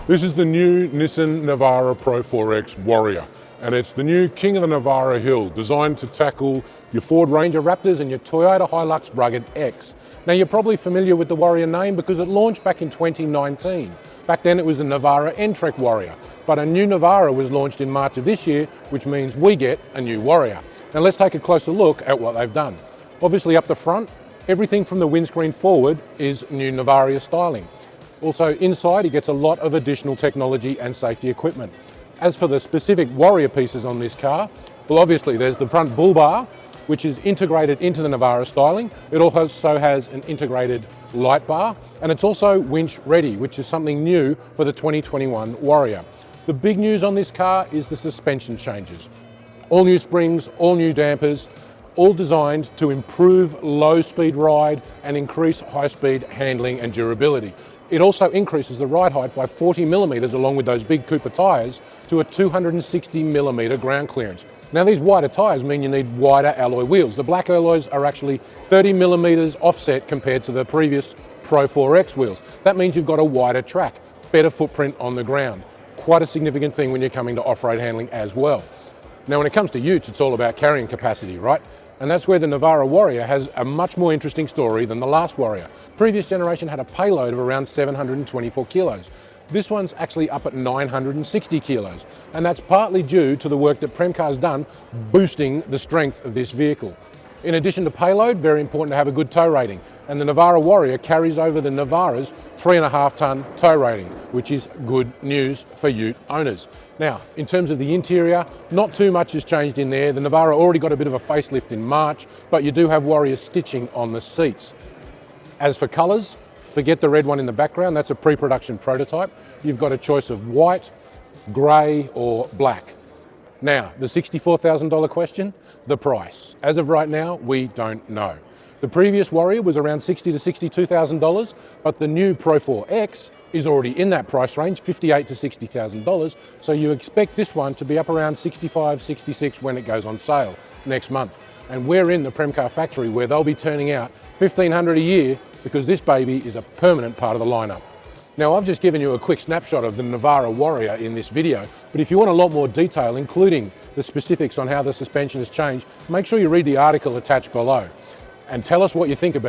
This is the new Nissan Navara Pro-4X Warrior, and it's the new king of the Navara hill, designed to tackle your Ford Ranger Raptors and your Toyota Hilux Rugged X. Now, you're probably familiar with the Warrior name because it launched back in 2019. Back then it was the Navara N-Trek Warrior, but a new Navara was launched in March of this year, which means we get a new Warrior. Now let's take a closer look at what they've done. Obviously up the front, everything from the windscreen forward is new Navara styling. Also inside, he gets a lot of additional technology and safety equipment. As for the specific Warrior pieces on this car, well, obviously there's the front bull bar, which is integrated into the Navara styling. It also has an integrated light bar, and it's also winch ready, which is something new for the 2021 Warrior. The big news on this car is the suspension changes. All new springs, all new dampers, all designed to improve low-speed ride and increase high-speed handling and durability. It also increases the ride height by 40 millimeters along with those big Cooper tyres to a 260 millimeter ground clearance. Now, these wider tyres mean you need wider alloy wheels. The black alloys are actually 30 millimeters offset compared to the previous Pro-4X wheels. That means you've got a wider track, better footprint on the ground. Quite a significant thing when you're coming to off-road handling as well. Now, when it comes to utes, it's all about carrying capacity, right? And that's where the Navara Warrior has a much more interesting story than the last Warrior. Previous generation had a payload of around 724 kilos. This one's actually up at 960 kilos, and that's partly due to the work that Premcar's done boosting the strength of this vehicle. In addition to payload, very important to have a good tow rating, and the Navara Warrior carries over the Navara's 3.5 ton tow rating, which is good news for ute owners. Now, in terms of the interior, not too much has changed in there. The Navara already got a bit of a facelift in March, but you do have Warrior stitching on the seats. As for colours, forget the red one in the background, that's a pre-production prototype. You've got a choice of white, grey or black. Now, the $64,000 question, the price. As of right now, we don't know. The previous Warrior was around $60,000 to $62,000, but the new Pro-4X is already in that price range, $58,000 to $60,000. So you expect this one to be up around $65,000, $66,000 when it goes on sale next month. And we're in the Premcar factory where they'll be turning out $1,500 a year because this baby is a permanent part of the lineup. Now, I've just given you a quick snapshot of the Navara Warrior in this video, but if you want a lot more detail, including the specifics on how the suspension has changed, make sure you read the article attached below and tell us what you think about